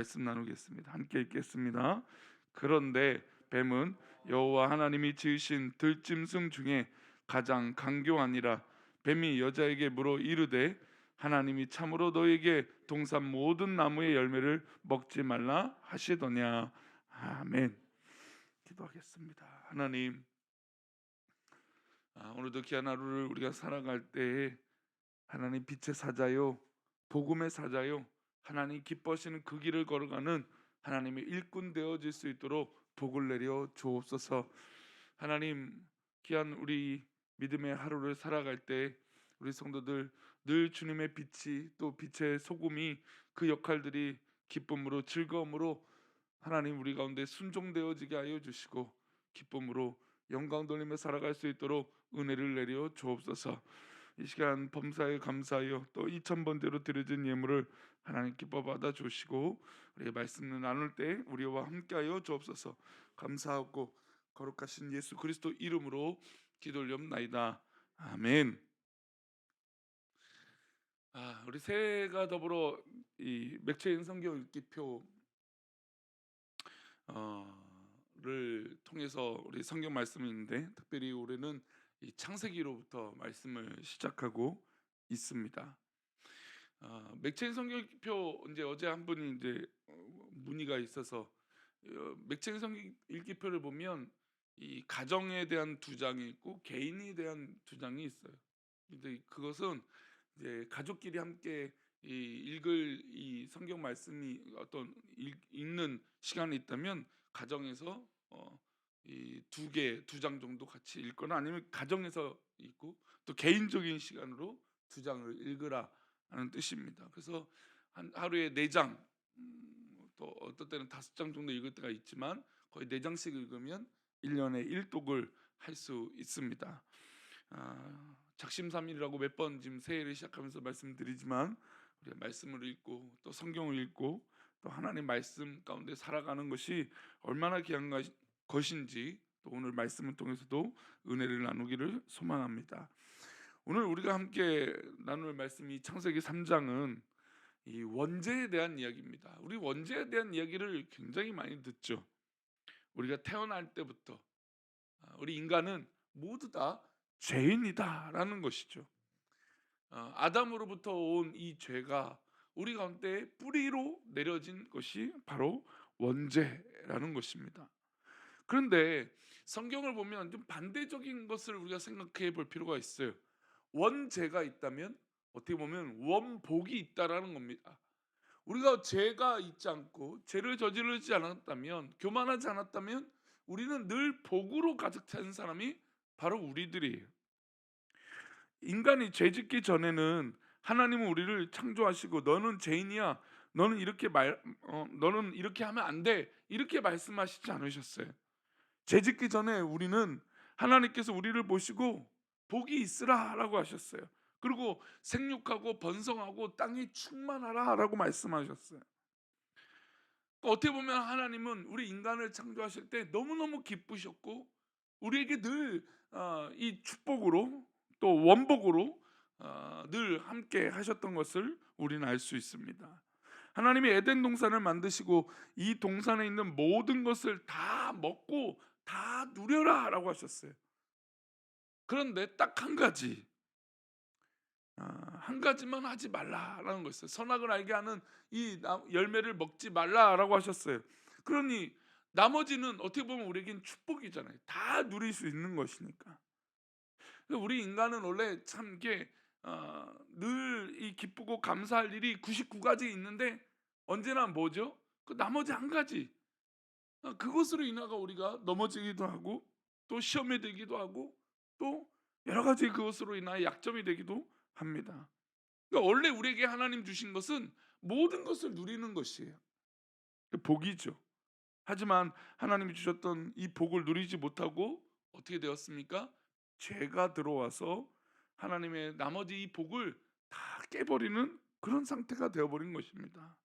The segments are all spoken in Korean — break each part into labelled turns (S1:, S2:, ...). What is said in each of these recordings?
S1: 말씀 나누겠습니다. 함께 읽겠습니다. 그런데 뱀은 여호와 하나님이 지으신 들짐승 중에 가장 강교하니라. 뱀이 여자에게 물어 이르되 하나님이 참으로 너에게 동산 모든 나무의 열매를 먹지 말라 하시더냐. 아멘. 기도하겠습니다. 하나님, 오늘도 귀한 하루를 우리가 살아갈 때에 하나님 빛의 사자요, 복음의 사자요, 하나님 기뻐하시는 그 길을 걸어가는 하나님의 일꾼 되어질 수 있도록 복을 내려 주옵소서. 하나님, 귀한 우리 믿음의 하루를 살아갈 때 우리 성도들 늘 주님의 빛이, 또 빛의 소금이, 그 역할들이 기쁨으로 즐거움으로 하나님 우리 가운데 순종되어지게 하여 주시고 기쁨으로 영광 돌리며 살아갈 수 있도록 은혜를 내려 주옵소서. 이 시간 범사에 감사하여 또 2000번대로 드려진 예물을 하나님 기뻐 받아 주시고 우리의 말씀을 나눌 때 우리와 함께하여 주옵소서. 감사하고 거룩하신 예수 그리스도 이름으로 기도올리옵나이다. 아멘. 우리 새해가 더불어 이 맥체인 성경 읽기표 를 통해서 우리 성경 말씀이 있는데, 특별히 올해는 이 창세기로부터 말씀을 시작하고 있습니다. 맥체인 성경표 이제 어제 한 분이 이제 문의가 있어서 맥체인 성경 읽기표를 보면 이 가정에 대한 두 장이 있고 개인에 대한 두 장이 있어요. 근데 그것은 이제 가족끼리 함께 이 읽을 이 성경 말씀이 어떤 읽는 시간이 있다면 가정에서 이 두 장 정도 같이 읽거나 아니면 가정에서 읽고 또 개인적인 시간으로 두 장을 읽으라 하는 뜻입니다. 그래서 한 하루에 네 장, 또 어떨 때는 다섯 장 정도 읽을 때가 있지만 거의 네 장씩 읽으면 1년에 1독을 할 수 있습니다. 작심삼일이라고 몇 번 지금 새해를 시작하면서 말씀드리지만 우리가 말씀을 읽고 또 성경을 읽고 또 하나님 말씀 가운데 살아가는 것이 얼마나 귀한 것인지 또 오늘 말씀을 통해서도 은혜를 나누기를 소망합니다. 오늘 우리가 함께 나눌 말씀이 창세기 3장은 이 원죄에 대한 이야기입니다. 우리 원죄에 대한 이야기를 굉장히 많이 듣죠. 우리가 태어날 때부터 우리 인간은 모두 다 죄인이다라는 것이죠. 아담으로부터 온 이 죄가 우리 가운데 뿌리로 내려진 것이 바로 원죄라는 것입니다. 그런데 성경을 보면 좀 반대적인 것을 우리가 생각해 볼 필요가 있어요. 원죄가 있다면 어떻게 보면 원복이 있다라는 겁니다. 우리가 죄가 있지 않고 죄를 저지르지 않았다면, 교만하지 않았다면 우리는 늘 복으로 가득 찬 사람이 바로 우리들이에요. 인간이 죄짓기 전에는 하나님은 우리를 창조하시고 너는 죄인이야, 너는 너는 이렇게 하면 안 돼, 이렇게 말씀하시지 않으셨어요. 죄짓기 전에 우리는 하나님께서 우리를 보시고 복이 있으라라고 하셨어요. 그리고 생육하고 번성하고 땅이 충만하라라고 말씀하셨어요. 그러니까 어떻게 보면 하나님은 우리 인간을 창조하실 때 너무너무 기쁘셨고 우리에게 늘 이 축복으로 또 원복으로 늘 함께 하셨던 것을 우리는 알 수 있습니다. 하나님이 에덴 동산을 만드시고 이 동산에 있는 모든 것을 다 먹고 다 누려라라고 하셨어요. 그런데 딱 한 가지, 한 가지만 하지 말라라는 거였어요. 선악을 알게 하는 이 열매를 먹지 말라라고 하셨어요. 그러니 나머지는 어떻게 보면 우리에겐 축복이잖아요. 다 누릴 수 있는 것이니까. 우리 인간은 원래 참 이게 늘 이 기쁘고 감사할 일이 99가지 있는데 언제나 뭐죠? 그 나머지 한 가지, 그것으로 인하여 우리가 넘어지기도 하고 또 시험에 들기도 하고 또 여러 가지 그것으로 인하여 약점이 되기도 합니다. 그러니까 원래 우리에게 하나님 주신 것은 모든 것을 누리는 것이에요. 복이죠. 하지만 하나님이 주셨던 이 복을 누리지 못하고 어떻게 되었습니까? 죄가 들어와서 하나님의 나머지 이 복을 다 깨버리는 그런 상태가 되어버린 것입니다.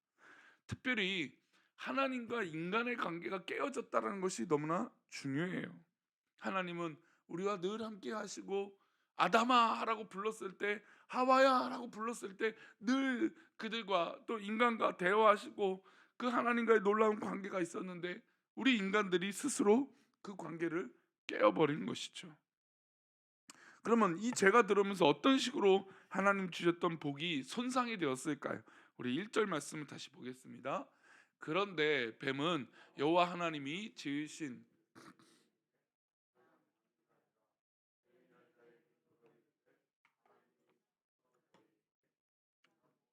S1: 특별히 하나님과 인간의 관계가 깨어졌다는 것이 너무나 중요해요. 하나님은 우리와 늘 함께 하시고 아담아라고 불렀을 때, 하와야라고 불렀을 때 늘 그들과 또 인간과 대화하시고 그 하나님과의 놀라운 관계가 있었는데 우리 인간들이 스스로 그 관계를 깨어버린 것이죠. 그러면 이 제가 들으면서 어떤 식으로 하나님 주셨던 복이 손상이 되었을까요? 우리 1절 말씀을 다시 보겠습니다. 그런데 뱀은 여호와 하나님이 지으신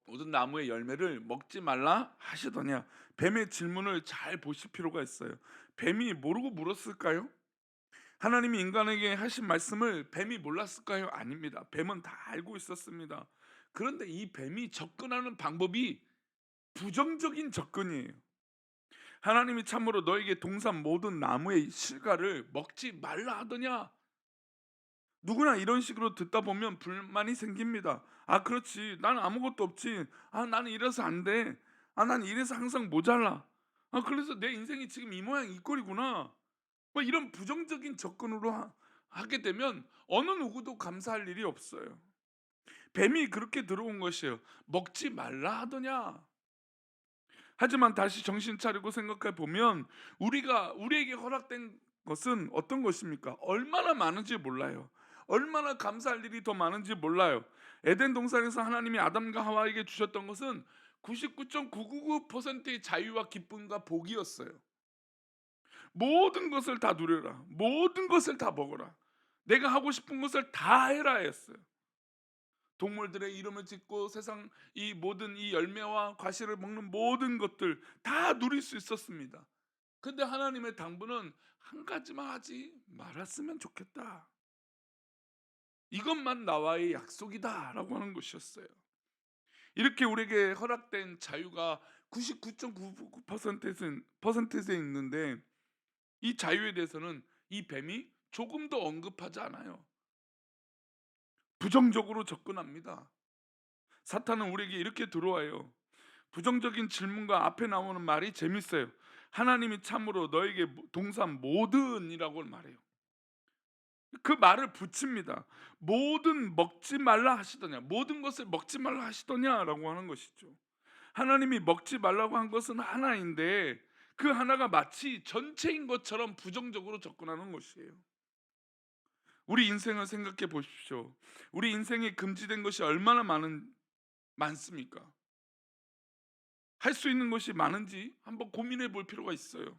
S1: 모든 나무의 열매를 먹지 말라 하시더냐. 뱀의 질문을 잘 보실 필요가 있어요. 뱀이 모르고 물었을까요? 하나님이 인간에게 하신 말씀을 뱀이 몰랐을까요? 아닙니다. 뱀은 다 알고 있었습니다. 그런데 이 뱀이 접근하는 방법이 부정적인 접근이에요. 하나님이 참으로 너에게 동산 모든 나무의 실과를 먹지 말라 하더냐. 누구나 이런 식으로 듣다 보면 불만이 생깁니다. 아, 그렇지. 난 아무것도 없지. 아, 나는 이래서 안 돼. 아, 난 이래서 항상 모자라. 아, 그래서 내 인생이 지금 이 모양 이 꼴이구나. 뭐 이런 부정적인 접근으로 하게 되면 어느 누구도 감사할 일이 없어요. 뱀이 그렇게 들어온 것이에요. 먹지 말라 하더냐. 하지만 다시 정신 차리고 생각해 보면 우리에게 허락된 것은 어떤 것입니까? 얼마나 많은지 몰라요. 얼마나 감사할 일이 더 많은지 몰라요. 에덴 동산에서 하나님이 아담과 하와에게 주셨던 것은 99.999%의 자유와 기쁨과 복이었어요. 모든 것을 다 누려라. 모든 것을 다 먹어라. 내가 하고 싶은 것을 다 해라 했어요. 동물들의 이름을 짓고 세상 이 모든 이 열매와 과실을 먹는 모든 것들 다 누릴 수 있었습니다. 근데 하나님의 당부는 한 가지만 하지 말았으면 좋겠다. 이것만 나와의 약속이다라고 하는 것이었어요. 이렇게 우리에게 허락된 자유가 99.99%에 있는데 이 자유에 대해서는 이 뱀이 조금도 언급하지 않아요. 부정적으로 접근합니다. 사탄은 우리에게 이렇게 들어와요. 부정적인 질문과 앞에 나오는 말이 재밌어요. 하나님이 참으로 너에게 동산 모든이라고 말해요. 그 말을 붙입니다. 모든 먹지 말라 하시더냐, 모든 것을 먹지 말라 하시더냐라고 하는 것이죠. 하나님이 먹지 말라고 한 것은 하나인데 그 하나가 마치 전체인 것처럼 부정적으로 접근하는 것이에요. 우리 인생을 생각해 보십시오. 우리 인생에 금지된 것이 얼마나 많습니까? 할 수 있는 것이 많은지 한번 고민해 볼 필요가 있어요.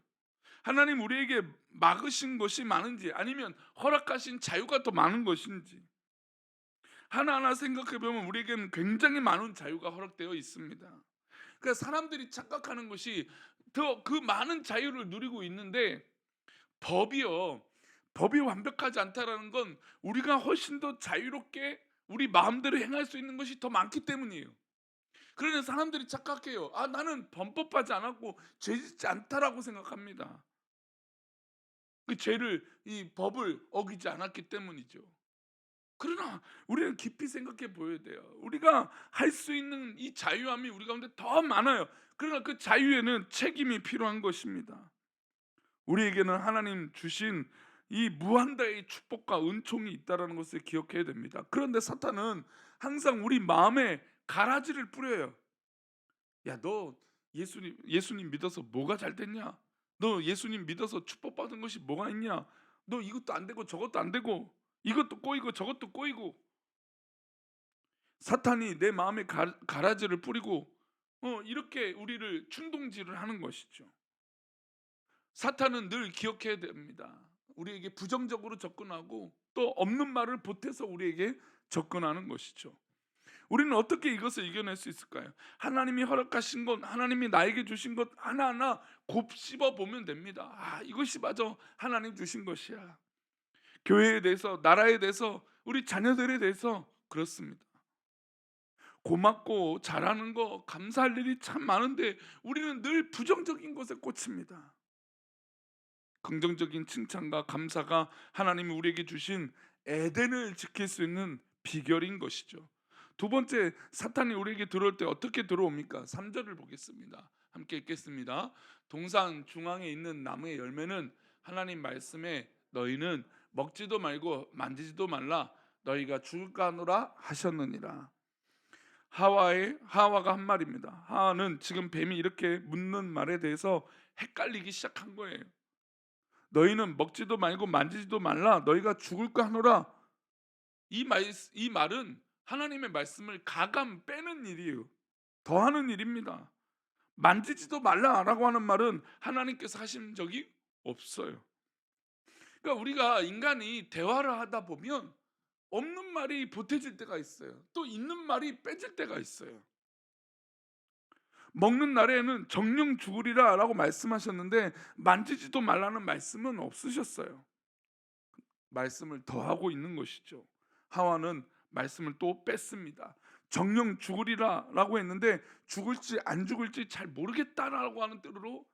S1: 하나님 우리에게 막으신 것이 많은지 아니면 허락하신 자유가 더 많은 것인지 하나하나 생각해 보면 우리에게는 굉장히 많은 자유가 허락되어 있습니다. 그러니까 사람들이 착각하는 것이 더 그 많은 자유를 누리고 있는데 법이요. 법이 완벽하지 않다라는 건 우리가 훨씬 더 자유롭게 우리 마음대로 행할 수 있는 것이 더 많기 때문이에요. 그러니 사람들이 착각해요. 아, 나는 범법하지 않았고 죄짓지 않다라고 생각합니다. 그 죄를 이 법을 어기지 않았기 때문이죠. 그러나 우리는 깊이 생각해 보여야 돼요. 우리가 할 수 있는 이 자유함이 우리 가운데 더 많아요. 그러나 그 자유에는 책임이 필요한 것입니다. 우리에게는 하나님 주신 이 무한대의 축복과 은총이 있다라는 것을 기억해야 됩니다. 그런데 사탄은 항상 우리 마음에 가라지를 뿌려요. 야, 너 예수님 믿어서 뭐가 잘 됐냐? 너 예수님 믿어서 축복받은 것이 뭐가 있냐? 너 이것도 안 되고 저것도 안 되고 이것도 꼬이고 저것도 꼬이고 사탄이 내 마음에 가라지를 뿌리고 이렇게 우리를 충동질을 하는 것이죠. 사탄은 늘 기억해야 됩니다. 우리에게 부정적으로 접근하고 또 없는 말을 보태서 우리에게 접근하는 것이죠. 우리는 어떻게 이것을 이겨낼 수 있을까요? 하나님이 허락하신 것, 하나님이 나에게 주신 것 하나하나 곱씹어 보면 됩니다. 아, 이것이 맞아 하나님 주신 것이야. 교회에 대해서, 나라에 대해서, 우리 자녀들에 대해서 그렇습니다. 고맙고 잘하는 거, 감사할 일이 참 많은데 우리는 늘 부정적인 것에 꽂힙니다. 긍정적인 칭찬과 감사가 하나님이 우리에게 주신 에덴을 지킬 수 있는 비결인 것이죠. 두 번째, 사탄이 우리에게 들어올 때 어떻게 들어옵니까? 3절을 보겠습니다. 함께 읽겠습니다. 동산 중앙에 있는 나무의 열매는 하나님 말씀에 너희는 먹지도 말고 만지지도 말라 너희가 죽을까 하노라 하셨느니라. 하와가 한 말입니다. 하와는 지금 뱀이 이렇게 묻는 말에 대해서 헷갈리기 시작한 거예요. 너희는 먹지도 말고 만지지도 말라. 너희가 죽을까 하노라. 이 말은 하나님의 말씀을 가감 빼는 일이에요. 더하는 일입니다. 만지지도 말라라고 하는 말은 하나님께서 하신 적이 없어요. 그러니까 우리가 인간이 대화를 하다 보면 없는 말이 보태질 때가 있어요. 또 있는 말이 빼질 때가 있어요. 먹는 날에는 정령 죽으리라라고 말씀하셨는데 만지지도 말라는 말씀은 없으셨어요. 말씀을 더하고 있는 것이죠. 하와는 말씀을 또 뺐습니다. 정령 죽으리라라고 했는데 죽을지 안 죽을지 잘 모르겠다라고 하는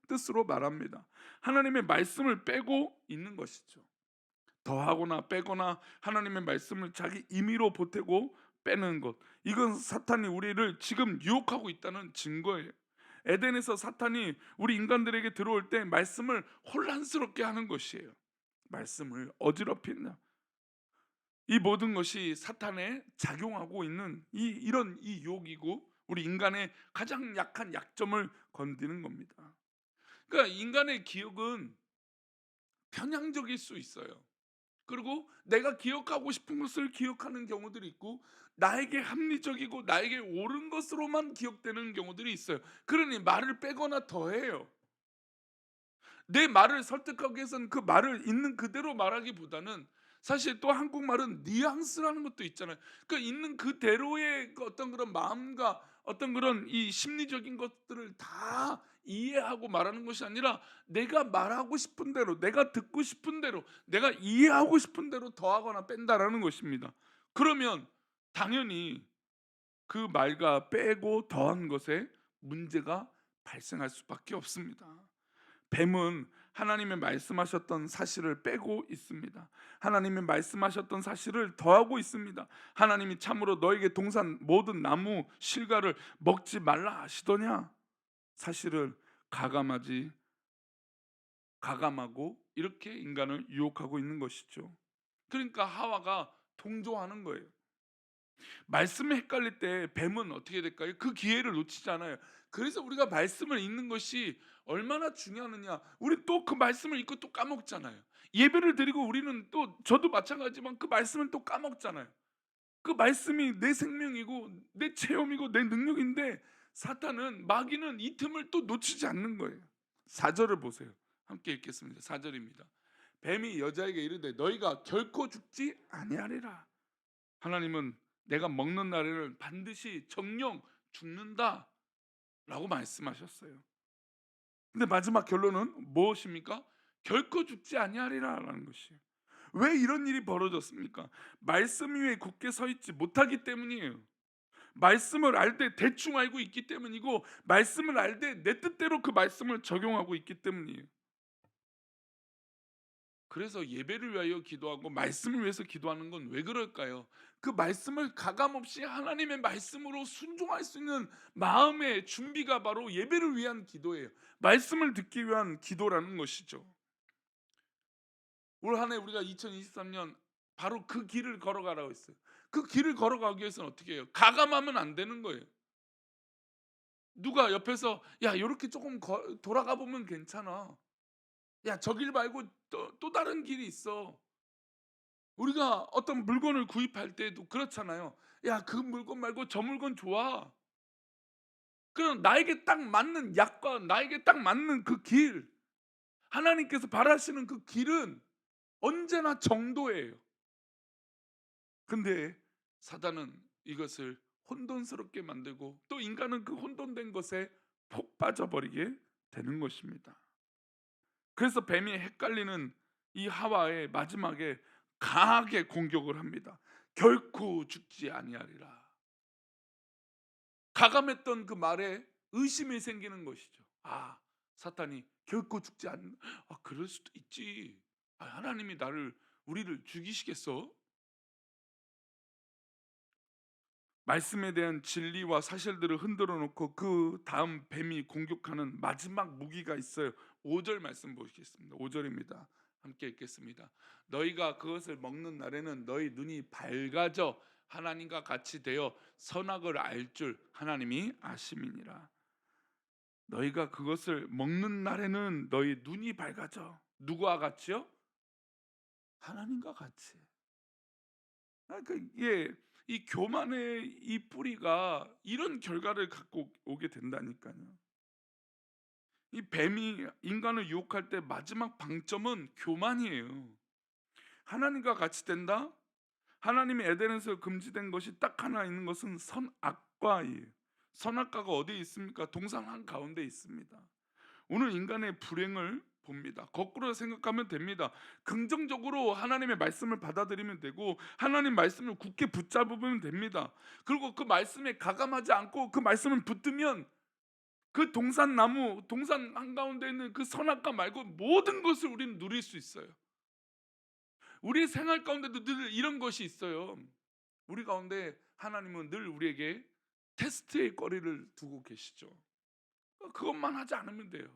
S1: 뜻으로 말합니다. 하나님의 말씀을 빼고 있는 것이죠. 더하거나 빼거나 하나님의 말씀을 자기 임의로 보태고 빼는 것, 이건 사탄이 우리를 지금 유혹하고 있다는 증거예요. 에덴에서 사탄이 우리 인간들에게 들어올 때 말씀을 혼란스럽게 하는 것이에요. 말씀을 어지럽힌다. 이 모든 것이 사탄에 작용하고 있는 이런 유혹이고 우리 인간의 가장 약한 약점을 건드는 겁니다. 그러니까 인간의 기억은 편향적일 수 있어요. 그리고 내가 기억하고 싶은 것을 기억하는 경우들이 있고 나에게 합리적이고 나에게 옳은 것으로만 기억되는 경우들이 있어요. 그러니 말을 빼거나 더해요. 내 말을 설득하기 위해서는 그 말을 있는 그대로 말하기보다는 사실 또 한국말은 뉘앙스라는 것도 있잖아요. 그 있는 그대로의 그 어떤 그런 마음과 어떤 그런 이 심리적인 것들을 다 이해하고 말하는 것이 아니라 내가 말하고 싶은 대로, 내가 듣고 싶은 대로, 내가 이해하고 싶은 대로 더하거나 뺀다라는 것입니다. 그러면 당연히 그 말과 빼고 더한 것에 문제가 발생할 수밖에 없습니다. 뱀은 하나님의 말씀하셨던 사실을 빼고 있습니다. 하나님이 말씀하셨던 사실을 더하고 있습니다. 하나님이 참으로 너에게 동산 모든 나무 실과를 먹지 말라 하시더냐? 사실을 가감하고 이렇게 인간을 유혹하고 있는 것이죠. 그러니까 하와가 동조하는 거예요. 말씀이 헷갈릴 때 뱀은 어떻게 될까요? 그 기회를 놓치잖아요. 그래서 우리가 말씀을 읽는 것이 얼마나 중요하느냐. 우리 또 그 말씀을 읽고 또 까먹잖아요. 예배를 드리고 우리는 또 저도 마찬가지지만 그 말씀을 또 까먹잖아요. 그 말씀이 내 생명이고 내 체험이고 내 능력인데 사탄은 마귀는 이 틈을 또 놓치지 않는 거예요. 4절을 보세요. 함께 읽겠습니다. 4절입니다. 뱀이 여자에게 이르되 너희가 결코 죽지 아니하리라. 하나님은 내가 먹는 날에는 반드시 정령 죽는다 라고 말씀하셨어요. 근데 마지막 결론은 무엇입니까? 결코 죽지 아니하리라 라는 것이에요. 왜 이런 일이 벌어졌습니까? 말씀 위에 굳게 서 있지 못하기 때문이에요. 말씀을 알 때 대충 알고 있기 때문이고 말씀을 알 때 내 뜻대로 그 말씀을 적용하고 있기 때문이에요. 그래서 예배를 위하여 기도하고 말씀을 위해서 기도하는 건 왜 그럴까요? 그 말씀을 가감없이 하나님의 말씀으로 순종할 수 있는 마음의 준비가 바로 예배를 위한 기도예요. 말씀을 듣기 위한 기도라는 것이죠. 올 한 해 우리가 2023년 바로 그 길을 걸어가라고 했어요. 그 길을 걸어가기 위해서는 어떻게 해요? 가감하면 안 되는 거예요. 누가 옆에서 야 이렇게 조금 돌아가 보면 괜찮아. 야 저 길 말고 또 다른 길이 있어. 우리가 어떤 물건을 구입할 때도 그렇잖아요. 야 그 물건 말고 저 물건 좋아. 그럼 나에게 딱 맞는 약과 나에게 딱 맞는 그 길, 하나님께서 바라시는 그 길은 언제나 정도예요. 근데 사단은 이것을 혼돈스럽게 만들고 또 인간은 그 혼돈된 것에 폭 빠져버리게 되는 것입니다. 그래서 뱀이 헷갈리는 이 하와의 마지막에 강하게 공격을 합니다. 결코 죽지 아니하리라. 가감했던 그 말에 의심이 생기는 것이죠. 아, 사탄이 결코 죽지 않는. 아, 그럴 수도 있지. 아, 하나님이 우리를 죽이시겠어? 말씀에 대한 진리와 사실들을 흔들어 놓고 그 다음 뱀이 공격하는 마지막 무기가 있어요. 5절 말씀 보시겠습니다. 5절입니다. 함께 읽겠습니다. 너희가 그것을 먹는 날에는 너희 눈이 밝아져 하나님과 같이 되어 선악을 알 줄 하나님이 아심이니라. 너희가 그것을 먹는 날에는 너희 눈이 밝아져. 누구와 같이요? 하나님과 같이. 그러니까 이게 이 교만의 이 뿌리가 이런 결과를 갖고 오게 된다니까요. 이 뱀이 인간을 유혹할 때 마지막 방점은 교만이에요. 하나님과 같이 된다? 하나님이 에덴에서 금지된 것이 딱 하나 있는 것은 선악과예요. 선악과가 어디에 있습니까? 동산 한가운데 있습니다. 오늘 인간의 불행을 봅니다. 거꾸로 생각하면 됩니다. 긍정적으로 하나님의 말씀을 받아들이면 되고 하나님 말씀을 굳게 붙잡으면 됩니다. 그리고 그 말씀에 가감하지 않고 그 말씀을 붙들면 그 동산나무, 동산 한가운데 있는 그 선악과 말고 모든 것을 우리는 누릴 수 있어요. 우리의 생활 가운데도 늘 이런 것이 있어요. 우리 가운데 하나님은 늘 우리에게 테스트의 거리를 두고 계시죠. 그것만 하지 않으면 돼요.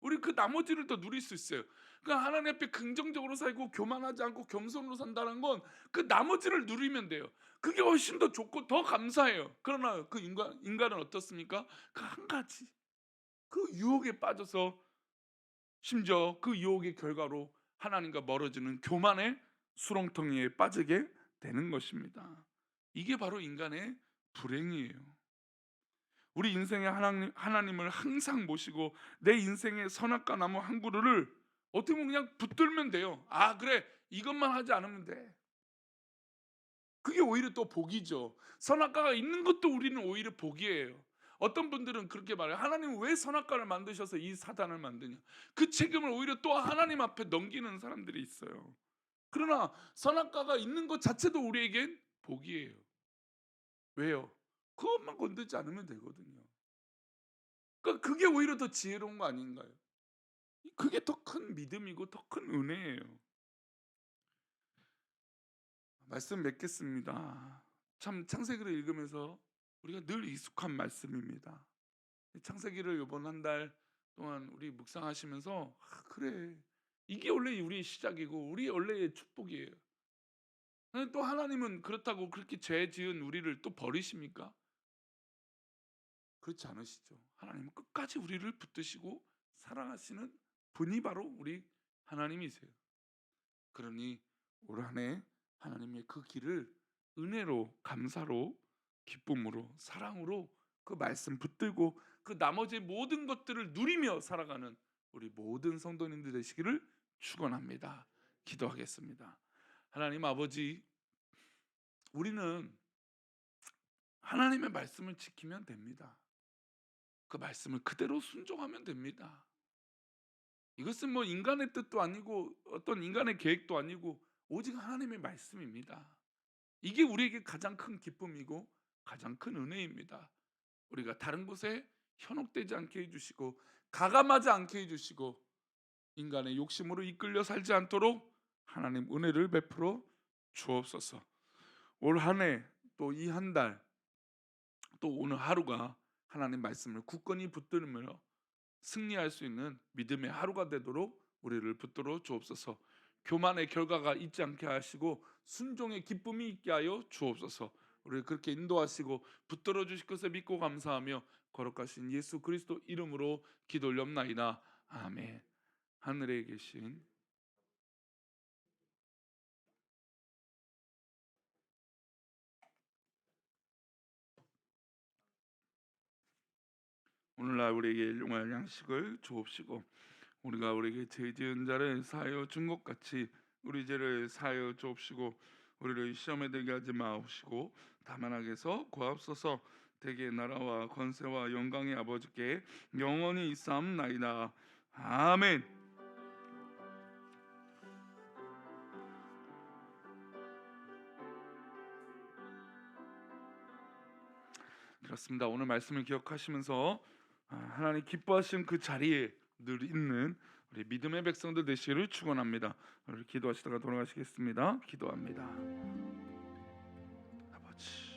S1: 우리 그 나머지를 더 누릴 수 있어요. 그러니까 하나님 앞에 긍정적으로 살고 교만하지 않고 겸손으로 산다는 건 그 나머지를 누리면 돼요. 그게 훨씬 더 좋고 더 감사해요. 그러나 그 인간은 어떻습니까? 그 한 가지 그 유혹에 빠져서 심지어 그 유혹의 결과로 하나님과 멀어지는 교만의 수렁텅이에 빠지게 되는 것입니다. 이게 바로 인간의 불행이에요. 우리 인생에 하나님을 항상 모시고 내 인생의 선악과 나무 한 그루를 어떻게 보면 그냥 붙들면 돼요. 아 그래 이것만 하지 않으면 돼. 그게 오히려 또 복이죠. 선악과가 있는 것도 우리는 오히려 복이에요. 어떤 분들은 그렇게 말해요. 하나님은 왜 선악과를 만드셔서 이 사단을 만드냐. 그 책임을 오히려 또 하나님 앞에 넘기는 사람들이 있어요. 그러나 선악과가 있는 것 자체도 우리에겐 복이에요. 왜요? 그것만 건들지 않으면 되거든요. 그러니까 그게 오히려 더 지혜로운 거 아닌가요? 그게 더 큰 믿음이고 더 큰 은혜예요. 말씀 맺겠습니다. 참 창세기를 읽으면서 우리가 늘 익숙한 말씀입니다. 창세기를 이번 한 달 동안 우리 묵상하시면서 그래 이게 원래 우리의 시작이고 우리 원래의 축복이에요. 또 하나님은 그렇다고 그렇게 죄 지은 우리를 또 버리십니까? 그렇지 않으시죠. 하나님은 끝까지 우리를 붙드시고 사랑하시는 분이 바로 우리 하나님이세요. 그러니 올 한 해 하나님의 그 길을 은혜로 감사로 기쁨으로 사랑으로 그 말씀 붙들고 그 나머지 모든 것들을 누리며 살아가는 우리 모든 성도님들 되시기를 축원합니다. 기도하겠습니다. 하나님 아버지, 우리는 하나님의 말씀을 지키면 됩니다. 그 말씀을 그대로 순종하면 됩니다. 이것은 뭐 인간의 뜻도 아니고 어떤 인간의 계획도 아니고 오직 하나님의 말씀입니다. 이게 우리에게 가장 큰 기쁨이고 가장 큰 은혜입니다. 우리가 다른 곳에 현혹되지 않게 해주시고 가감하지 않게 해주시고 인간의 욕심으로 이끌려 살지 않도록 하나님 은혜를 베풀어 주옵소서. 올 한 해 또 이 한 달 또 오늘 하루가 하나님 말씀을 굳건히 붙들며 승리할 수 있는 믿음의 하루가 되도록 우리를 붙들어 주옵소서. 교만의 결과가 있지 않게 하시고 순종의 기쁨이 있게 하여 주옵소서. 우리를 그렇게 인도하시고 붙들어 주실 것을 믿고 감사하며 거룩하신 예수 그리스도 이름으로 기도 올렵나이다. 아멘. 하늘에 계신 오늘날 우리에게 일용할 양식을 주옵시고 우리가 우리에게 죄 지은 자를 사하여 준 것 같이 우리 죄를 사하여 주옵시고 우리를 시험에 들게 하지 마옵시고 다만 악에서 구하옵소서. 대개 나라와 권세와 영광의 아버지께 영원히 있사옵나이다. 아멘. 그렇습니다. 오늘 말씀을 기억하시면서 하나님 기뻐하신 그 자리에 늘 있는 우리 믿음의 백성들 되시기를 축원합니다. 우리 기도하시다가 돌아가시겠습니다. 기도합니다. 아버지